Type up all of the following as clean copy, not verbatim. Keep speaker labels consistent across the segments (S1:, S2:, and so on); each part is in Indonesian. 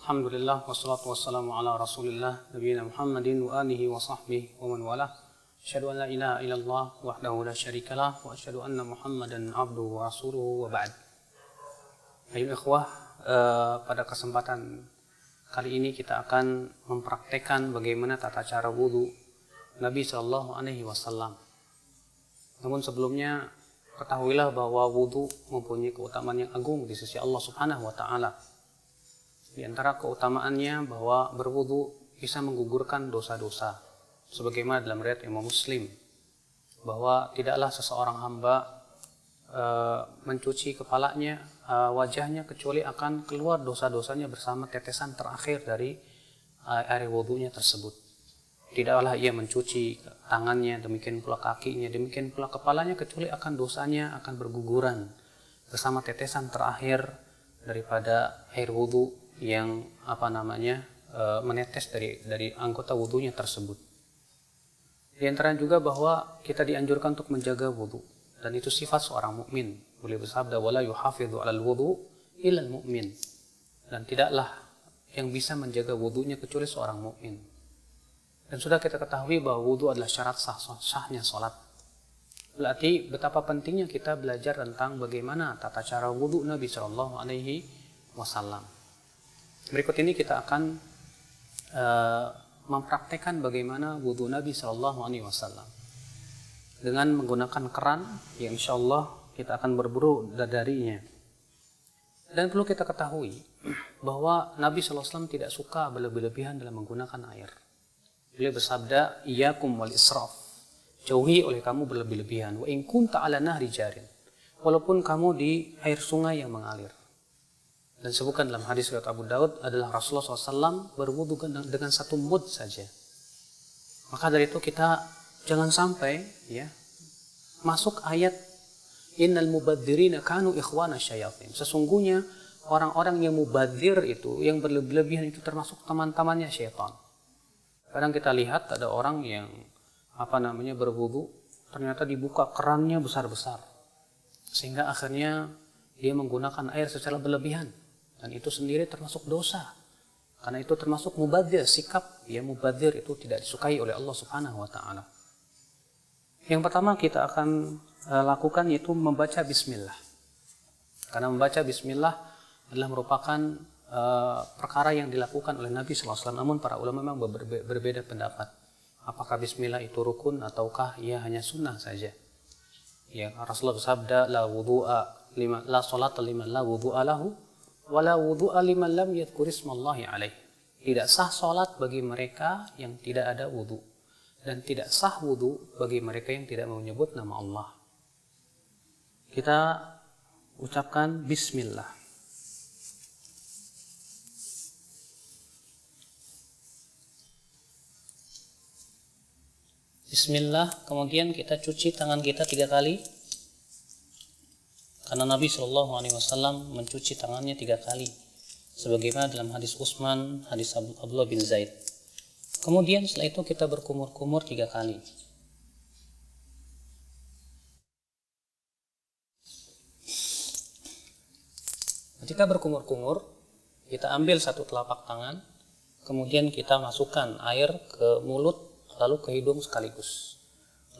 S1: Alhamdulillah wassalatu wassalamu ala Rasulillah nabiyina Muhammadin wa alihi wa sahbihi wa man walah. Asyhadu an la ilaha illallah wahdahu la syarikalah wa asyhadu anna Muhammadan abduhu wa rasuluhu wa ba'd. Ayo ikhwah, pada kesempatan kali ini kita akan mempraktekkan bagaimana tata cara wudu Nabi sallallahu alaihi wasallam. Namun sebelumnya ketahuilah bahwa wudu mempunyai keutamaan yang agung di sisi Allah Subhanahu wa taala. Di antara keutamaannya bahwa berwudu bisa menggugurkan dosa-dosa. Sebagaimana dalam riwayat Imam Muslim, bahwa tidaklah seseorang hamba mencuci kepalanya, wajahnya, kecuali akan keluar dosa-dosanya bersama tetesan terakhir dari air wudunya tersebut. Tidaklah ia mencuci tangannya, demikian pula kakinya, demikian pula kepalanya, kecuali akan dosanya akan berguguran bersama tetesan terakhir daripada air wudu yang menetes dari anggota wudunya tersebut. Di antara juga bahwa kita dianjurkan untuk menjaga wudu, dan itu sifat seorang mukmin. Beliau bersabda, wala yuhafidhu 'alal wudu illal mu'min. Dan tidaklah yang bisa menjaga wudunya kecuali seorang mukmin. Dan sudah kita ketahui bahwa wudu adalah syarat sahnya salat. Berarti betapa pentingnya kita belajar tentang bagaimana tata cara wudu Nabi sallallahu alaihi wasallam. Berikut ini kita akan mempraktekkan bagaimana wudu Nabi sallallahu alaihi wasallam dengan menggunakan keran yang insyaallah kita akan berburu darinya. Dan perlu kita ketahui bahwa Nabi sallallahu alaihi wasallam tidak suka berlebih-lebihan dalam menggunakan air. Beliau bersabda, iyyakum wal israf, jauhi oleh kamu berlebih-lebihan, wa in kunta ala nahri jarin, walaupun kamu di air sungai yang mengalir. Dan sebutkan dalam hadis riwayat Abu Daud adalah Rasulullah SAW berwudu dengan satu mud saja. Maka dari itu kita jangan sampai masuk ayat innal mubadzirina kanu ikhwana syayatin. Sesungguhnya orang-orang yang mubadzir itu, yang berlebihan itu termasuk teman-temannya syaitan. Kadang kita lihat ada orang yang berwudu, ternyata dibuka kerannya besar-besar, sehingga akhirnya dia menggunakan air secara berlebihan. Dan itu sendiri termasuk dosa. Karena itu termasuk mubadzir, sikap mubadzir itu tidak disukai oleh Allah Subhanahu wa taala. Yang pertama kita akan lakukan yaitu membaca bismillah. Karena membaca bismillah adalah merupakan perkara yang dilakukan oleh Nabi sallallahu alaihi wasallam. Namun para ulama memang berbeda pendapat. Apakah bismillah itu rukun ataukah ia hanya sunnah saja? Ya, Rasulullah bersabda, la salata liman la wudu'a lahu wala wudu'a liman lam yadhkur ismallahi alaih. Tidak sah salat bagi mereka yang tidak ada wudu, dan tidak sah wudu bagi mereka yang tidak menyebut nama Allah. Kita ucapkan bismillah. Bismillah, kemudian kita cuci tangan kita 3 kali. Karena Nabi SAW mencuci tangannya 3 kali, sebagaimana dalam hadis Utsman, hadis Abdullah bin Zaid. Kemudian setelah itu kita berkumur-kumur 3 kali. Ketika berkumur-kumur, kita ambil satu telapak tangan, kemudian kita masukkan air ke mulut, lalu ke hidung sekaligus.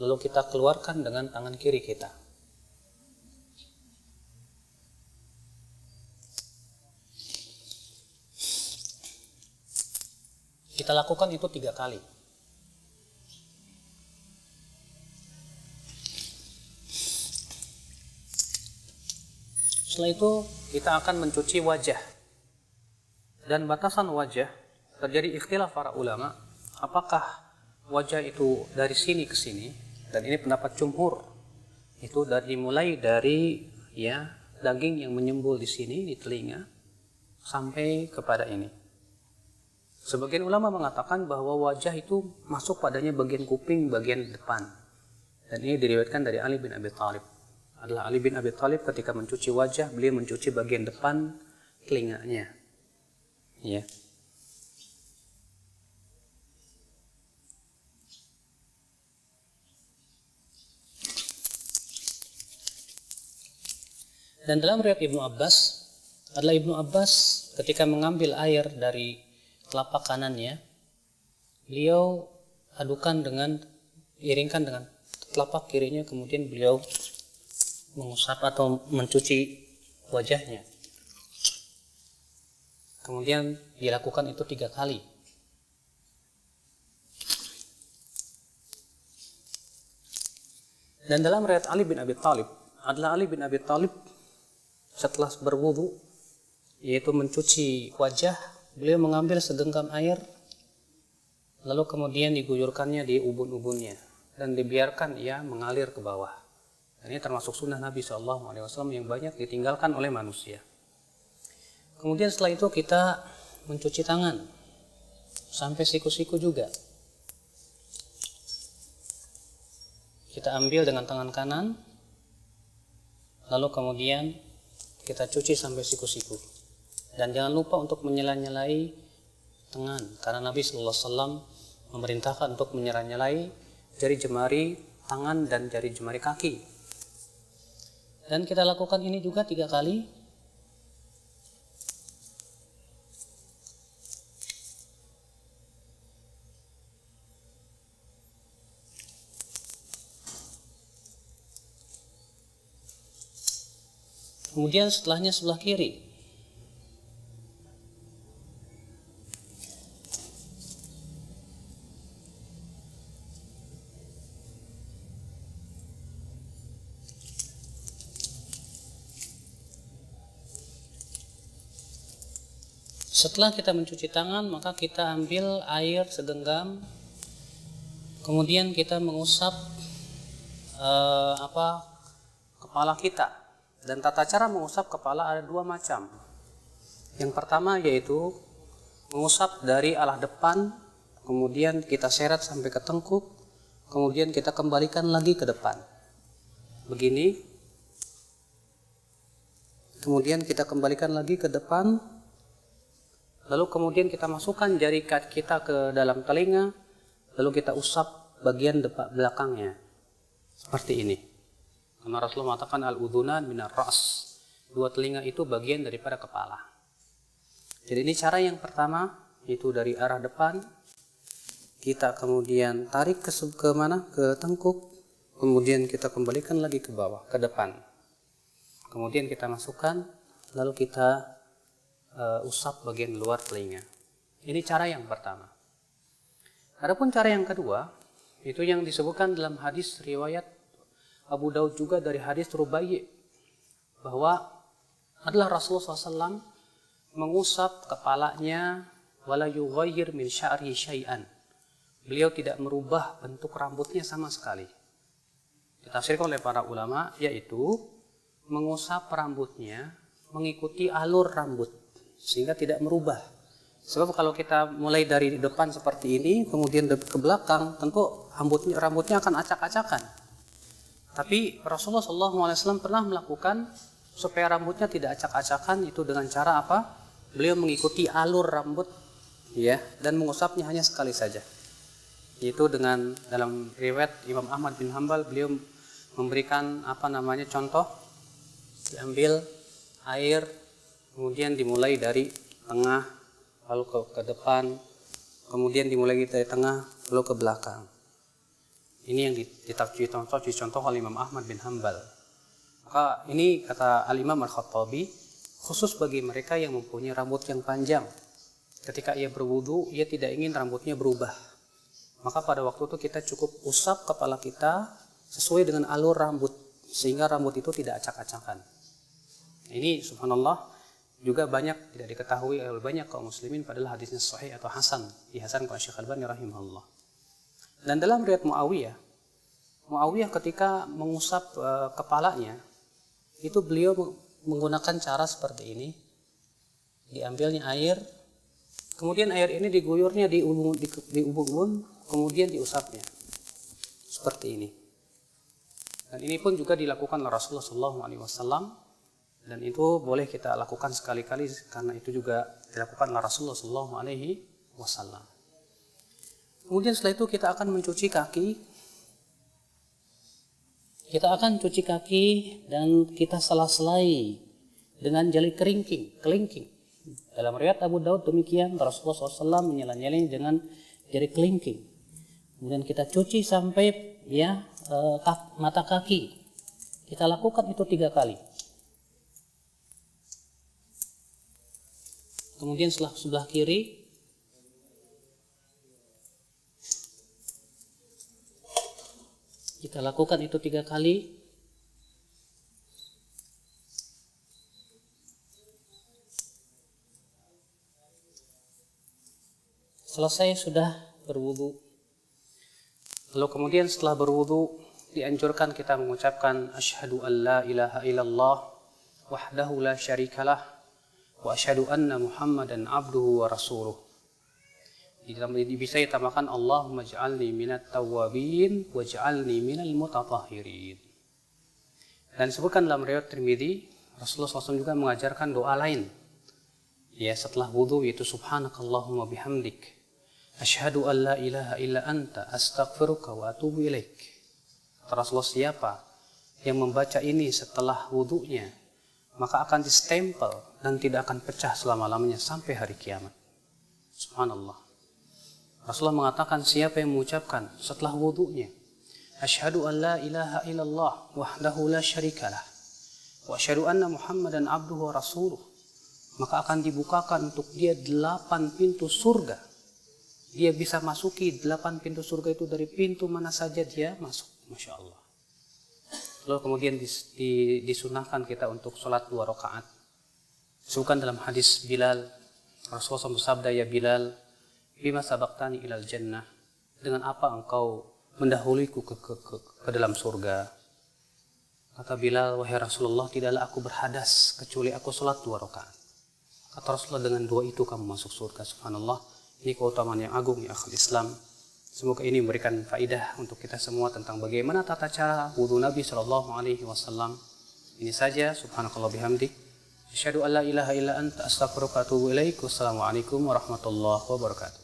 S1: Lalu kita keluarkan dengan tangan kiri kita. Kita lakukan itu 3 kali. Setelah itu kita akan mencuci wajah. Dan batasan wajah terjadi ikhtilaf para ulama, apakah wajah itu dari sini ke sini, dan ini pendapat jumhur, itu mulai dari daging yang menyembul di sini, di telinga, sampai kepada ini. Sebagian ulama mengatakan bahwa wajah itu masuk padanya bagian kuping, bagian depan. Dan ini diriwayatkan dari Ali bin Abi Thalib. Adalah Ali bin Abi Thalib ketika mencuci wajah, beliau mencuci bagian depan telinganya. Ya. Dan dalam riwayat Ibnu Abbas adalah Ibnu Abbas ketika mengambil air dari telapak kanannya, beliau iringkan dengan telapak kirinya, kemudian beliau mengusap atau mencuci wajahnya. Kemudian dilakukan itu 3 kali. Dan dalam riwayat Ali bin Abi Thalib, adalah Ali bin Abi Thalib setelah berwudu, yaitu mencuci wajah, beliau mengambil segenggam air, lalu kemudian diguyurkannya di ubun-ubunnya dan dibiarkan ia mengalir ke bawah. Dan ini termasuk sunnah Nabi SAW yang banyak ditinggalkan oleh manusia. Kemudian setelah itu kita mencuci tangan sampai siku-siku juga. Kita ambil dengan tangan kanan, lalu kemudian kita cuci sampai siku-siku. Dan jangan lupa untuk menyela-nyelai tangan, karena Nabi SAW memerintahkan untuk menyela-nyelai jari jemari tangan dan jari jemari kaki. Dan kita lakukan ini juga 3 kali. Kemudian setelahnya sebelah kiri. Setelah kita mencuci tangan, maka kita ambil air segenggam, kemudian kita mengusap kepala kita. Dan tata cara mengusap kepala ada 2 macam. Yang pertama yaitu mengusap dari arah depan, kemudian kita seret sampai ke tengkuk, kemudian kita kembalikan lagi ke depan. Begini. Kemudian kita kembalikan lagi ke depan. Lalu kemudian kita masukkan jari kita ke dalam telinga, lalu kita usap bagian belakangnya. Seperti ini. Karena Rasulullah mengatakan al-udhunan minar ra's. 2 telinga itu bagian daripada kepala. Jadi ini cara yang pertama, itu dari arah depan. Kita kemudian tarik ke mana? Ke tengkuk. Kemudian kita kembalikan lagi ke bawah, ke depan. Kemudian kita masukkan, lalu kita usap bagian luar telinga. Ini cara yang pertama. Adapun cara yang kedua, itu yang disebutkan dalam hadis riwayat Abu Daud juga dari hadis Rubai', bahwa adalah Rasulullah SAW mengusap kepalanya wala yughayyir min sya'ri syai'an. Beliau tidak merubah bentuk rambutnya sama sekali. Ditafsirkan oleh para ulama, yaitu mengusap rambutnya mengikuti alur rambut sehingga tidak merubah. Sebab kalau kita mulai dari depan seperti ini kemudian ke belakang, tentu rambutnya akan acak-acakan. Tapi Rasulullah SAW pernah melakukan supaya rambutnya tidak acak-acakan, itu dengan cara apa? Beliau mengikuti alur rambut, ya, dan mengusapnya hanya sekali saja. Yaitu dengan dalam riwayat Imam Ahmad bin Hanbal, beliau memberikan contoh, diambil air, kemudian dimulai dari tengah, lalu ke depan, kemudian dimulai dari tengah, lalu ke belakang. Ini yang dicontoh oleh Imam Ahmad bin Hanbal. Maka ini kata Al-Imam Al-Khattabi, khusus bagi mereka yang mempunyai rambut yang panjang. Ketika ia berwudu, ia tidak ingin rambutnya berubah. Maka pada waktu itu kita cukup usap kepala kita sesuai dengan alur rambut, sehingga rambut itu tidak acak-acakan. Ini subhanallah juga banyak tidak diketahui oleh banyak kaum muslimin, padahal hadisnya sahih atau hasan, dihasankan oleh Syekh Al-Albani rahimahullah. Dan dalam riwayat Muawiyah ketika mengusap kepalanya, itu beliau menggunakan cara seperti ini. Diambilnya air, kemudian air ini diguyurnya di ubun-ubun, kemudian diusapnya. Seperti ini. Dan ini pun juga dilakukan oleh Rasulullah SAW. Dan itu boleh kita lakukan sekali-kali, karena itu juga dilakukan oleh Rasulullah SAW. Kemudian setelah itu kita akan mencuci kaki. Kita akan cuci kaki dan kita sela-selai dengan jari kelingking. Dalam riwayat Abu Daud demikian, Rasulullah SAW menyela-nyelanya dengan jari kelingking. Kemudian kita cuci sampai mata kaki. Kita lakukan itu 3 kali. Kemudian sebelah kiri kita lakukan itu 3 kali. Selesai sudah berwudu. Lalu kemudian setelah berwudu dianjurkan kita mengucapkan asyhadu an la ilaha illallah wahdahu la syarikalah wa asyhadu anna Muhammadan abduhu wa rasuluh. Bisa ditambahkan Allahumma ja'alni minat tawwabin wa ja'alni minal mutatahhirin. Dan disebutkan dalam riwayat Tirmidzi, Rasulullah SAW juga mengajarkan doa lain. Ya, setelah wudu, yaitu subhanakallahumma bihamdik asyhadu an la ilaha illa anta astaghfiruka wa atubu ilaik. Rasulullah, siapa yang membaca ini setelah wudunya, maka akan distempel dan tidak akan pecah selama-lamanya sampai hari kiamat. Subhanallah. Rasulullah mengatakan, siapa yang mengucapkan setelah wudunya asyhadu an la ilaha illallah wahdahu la syarikalah wa asyhadu anna Muhammadan abduhu wa rasuluh, maka akan dibukakan untuk dia 8 pintu surga. Dia bisa masuki 8 pintu surga itu dari pintu mana saja dia masuk. Masya Allah. Lalu kemudian disunahkan kita untuk sholat 2 rakaat. Disebutkan dalam hadis Bilal, Rasulullah bersabda, ya Bilal, bima sabaqtani ilal jannah, dengan apa engkau mendahuluiku ke dalam surga. Kata Bilal, wahai Rasulullah, tidaklah aku berhadas kecuali aku sholat 2 rakaat. Kata Rasulullah, dengan 2 itu kamu masuk surga. Subhanallah. Ini keutamaan yang agung ya akhul Islam. Semoga ini memberikan faidah untuk kita semua tentang bagaimana tata cara wudu Nabi SAW. Ini saja. Subhanakallah bihamdik. Asyhadu an la ilaha illa anta astaghfiruka wa atubu ilaik. Wassalamualaikum warahmatullahi wabarakatuh.